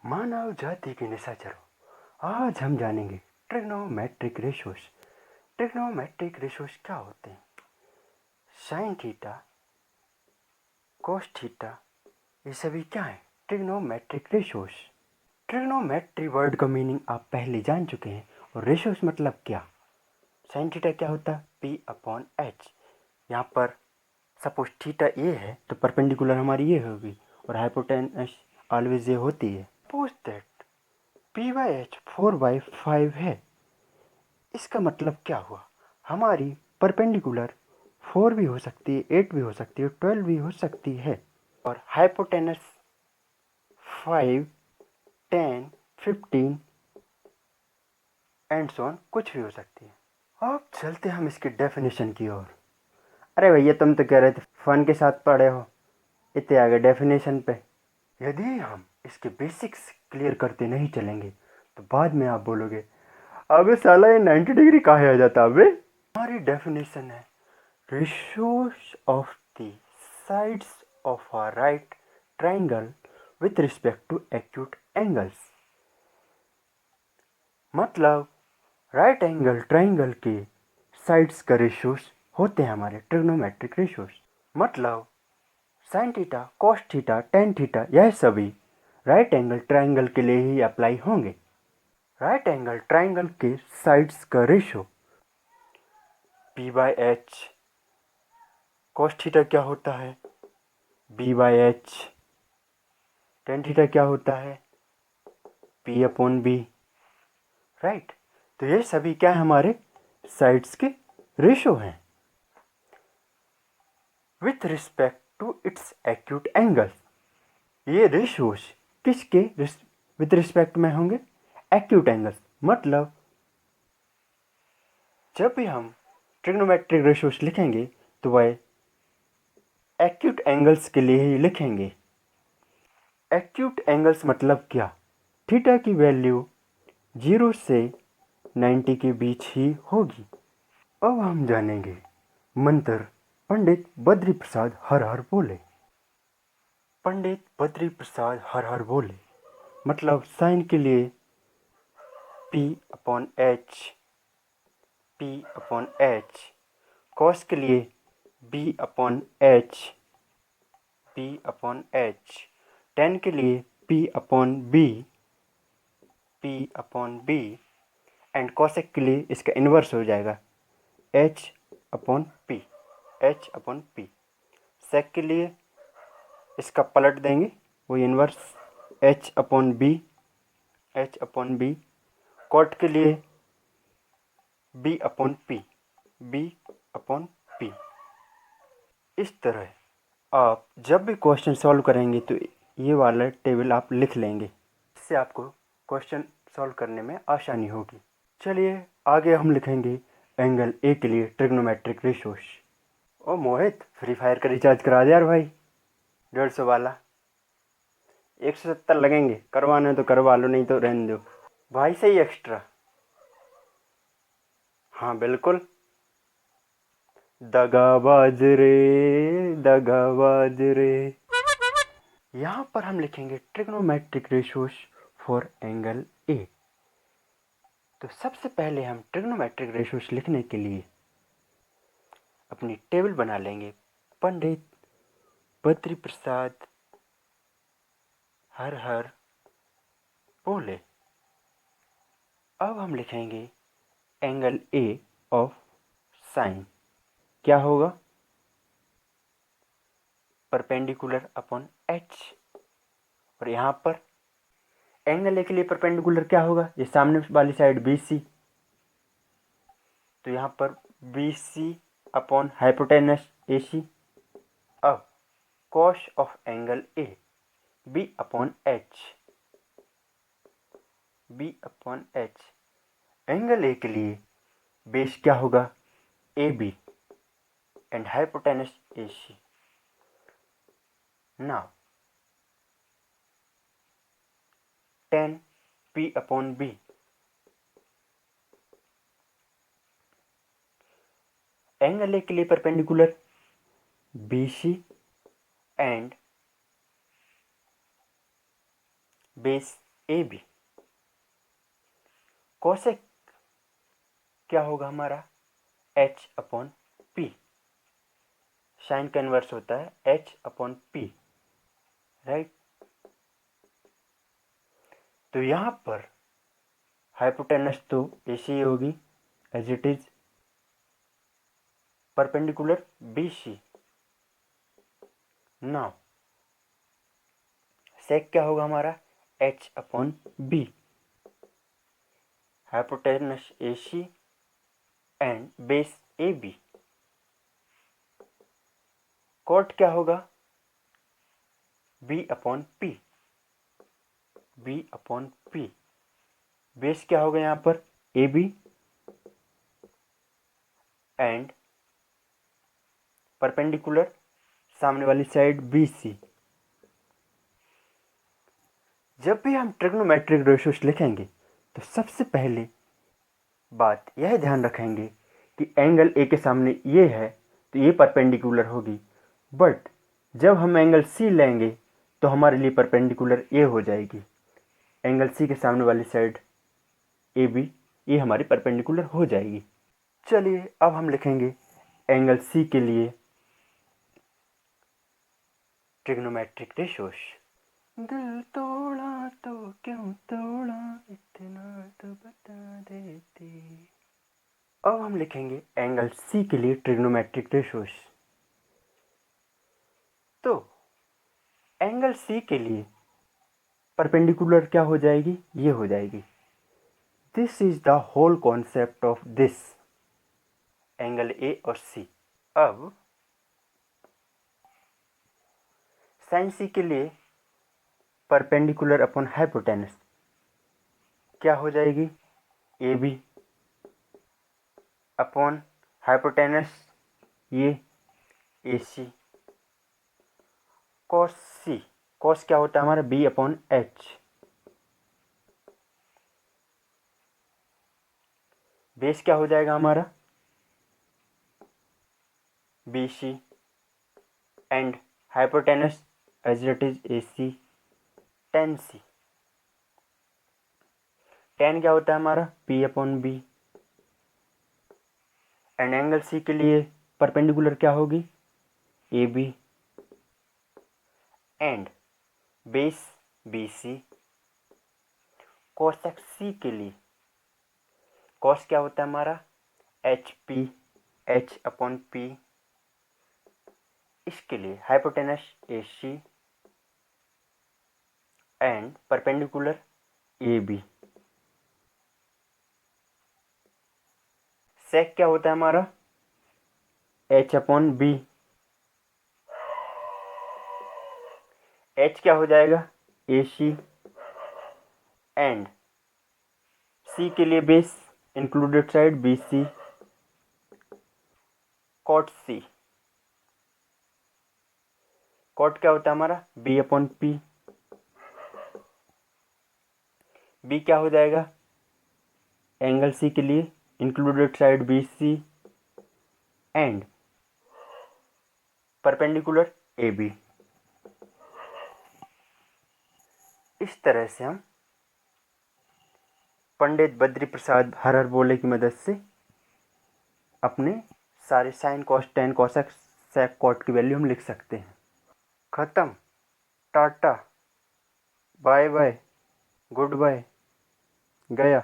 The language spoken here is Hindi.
मानव जाति के निशाचरों, आज हम जानेंगे ट्रिग्नोमेट्रिक रेशोस। ट्रिग्नोमेट्रिक रेशोस क्या होते हैं? साइन थीटा, कोस थीटा, ये सभी क्या है? Trigonometric ratios. ट्रिग्नोमेट्री वर्ड का मीनिंग आप पहले जान चुके हैं। और रेशोस मतलब क्या? साइन थीटा क्या होता है? P upon H. यहाँ पर सपोज थीटा ये है तो परपेंडिकुलर हमारी ये होगी और हाइपोटेनस ऑलवेज ये होती है। Suppose that P by H 4/5 है। इसका मतलब क्या हुआ? हमारी परपेंडिकुलर 4 भी हो सकती है, 8 भी हो सकती है, 12 भी हो सकती है और हाइपोटेनस 5, 10, 15 एंड सो ऑन कुछ भी हो सकती है। अब चलते हम इसके डेफिनेशन की ओर। अरे भैया तुम तो कह रहे थे फन के साथ पढ़े हो, इतने आगे डेफिनेशन पे। यदि हम इसके बेसिक्स क्लियर करते नहीं चलेंगे तो बाद में आप बोलोगे अबे साला ये 90 डिग्री काहे आ जाता अबे। हमारी डेफिनेशन है ratios of the sides of a right triangle with respect to acute angles। मतलब राइट एंगल ट्राइंगल के साइड्स का रेशियोस होते हैं हमारे ट्रिग्नोमेट्रिक रेशियोस। मतलब sine theta, cos theta, tan theta यह सभी राइट एंगल ट्राइंगल के लिए ही अप्लाई होंगे। राइट एंगल ट्राइंगल के साइड्स का ratio P by H. Cos theta क्या होता है? B by H. Tan theta क्या होता है? P upon B. राइट, तो ये सभी क्या है? हमारे साइड्स के रेशो हैं with respect to its acute angle. ये रेशोस किसके विथ रिस्पेक्ट में होंगे? Acute angles. मतलब जब भी हम ट्रिग्नोमेट्रिक रेशोस लिखेंगे तो वह एक्यूट एंगल्स के लिए ही लिखेंगे। एक्यूट एंगल्स मतलब क्या? थीटा की वैल्यू 0 से 90 के बीच ही होगी। अब हम जानेंगे मंत्र पंडित बद्री प्रसाद हर हर बोले। पंडित बद्री प्रसाद हर हर बोले मतलब साइन के लिए P upon H, P upon H. Cos के लिए B upon H, P upon H. Tan के लिए P upon B, P upon B. And cosec के लिए इसका इन्वर्स हो जाएगा H upon P, H upon P। Sec के लिए इसका पलट देंगे वो inverse H upon B, H upon B. Cot के लिए B upon P, B upon P। इस तरह आप जब भी क्वेश्चन सॉल्व करेंगे तो ये वाला टेबल आप लिख लेंगे। इससे आपको क्वेश्चन सॉल्व करने में आसानी होगी। चलिए आगे हम लिखेंगे एंगल ए के लिए ट्रिग्नोमेट्रिक रेशियोस। ओ मोहित, फ्री फायर का रिचार्ज करा दे यार भाई, 150 वाला। 170 लगेंगे, करवाना है तो करवा लो, नहीं तो रहने दो भाई। सही एक्स्ट्रा। हाँ बिल्कुल। दगाबाज रे, दगाबाज रे। यहाँ पर हम लिखेंगे trigonometric ratios for angle A. तो सबसे पहले हम ट्रिग्नोमेट्रिक रेशियोस लिखने के लिए अपनी टेबल बना लेंगे। पंडित बद्री प्रसाद हर हर बोले। अब हम लिखेंगे एंगल ए ऑफ साइन। क्या होगा? Perpendicular upon H. और यहाँ पर एंगल ए के लिए परपेंडिकुलर क्या होगा? ये सामने वाली साइड बी सी, तो यहाँ पर B C upon hypotenuse A C. अब cos of angle A B upon H, B upon H. Angle A के लिए बेस क्या होगा? A B and hypotenuse A C. Now tan P upon B। Angle A के लिए perpendicular BC and base A B. Cosec क्या होगा हमारा, एच अपॉन पी। साइन का इनवर्स होता है एच अपॉन पी, राइट। तो यहां पर हाइपोटेनस तो ऐसी होगी as it is perpendicular B C. Now sec क्या होगा हमारा, H upon B. Hypotenuse A C and base A B. Cot क्या होगा, B upon P. B upon P. Base क्या होगा यहां पर, ए बी एंड परपेंडिकुलर सामने वाली साइड बी सी। जब भी हम ट्रिग्नोमेट्रिक रेशियोज लिखेंगे तो सबसे पहले बात यह ध्यान रखेंगे कि एंगल ए के सामने ये है तो ये परपेंडिकुलर होगी, बट जब हम एंगल सी लेंगे तो हमारे लिए परपेंडिकुलर ए हो जाएगी। एंगल सी के सामने वाली साइड ए बी, ये हमारी परपेंडिकुलर हो जाएगी। चलिए अब हम लिखेंगे एंगल सी के लिए ट्रिग्नोमेट्रिक रेशियोज। दिल तोड़ा तो क्यों तोड़ा, इतना तो बता देते। अब हम लिखेंगे एंगल सी के लिए ट्रिग्नोमेट्रिक रेशियोज। तो एंगल सी के लिए परपेंडिकुलर क्या हो जाएगी, ये हो जाएगी। This is the whole concept of this angle A और सी। अब साइन सी के लिए परपेंडिकुलर अपॉन हाइपोटेनस क्या हो जाएगी, ए बी अपॉन हाइपोटेनस ये ए सी। कॉस सी, कॉस क्या होता है हमारा, बी अपॉन एच। बेस क्या हो जाएगा हमारा, B C and hypotenuse as it is A C tan C. Tan क्या होता है हमारा, P upon B. And angle C के लिए परपेंडिकुलर क्या होगी, A B and base B C. Cosec C के लिए कॉस क्या होता है हमारा, H P, H upon P. इसके लिए hypotenuse A C and perpendicular A B. Sec क्या होता है हमारा, एच अपॉन बी। एच क्या हो जाएगा, ए सी एंड सी के लिए base included side B C cot C. Cot क्या होता है हमारा, बी अपॉन पी। बी क्या हो जाएगा, एंगल सी के लिए included side B C and perpendicular A B. इस तरह से हम पंडित बद्री प्रसाद हर बोले की मदद से अपने सारे sine cos tan cosec sec cot की वैल्यू हम लिख सकते हैं। खत्म, tata, bye bye, goodbye, गया।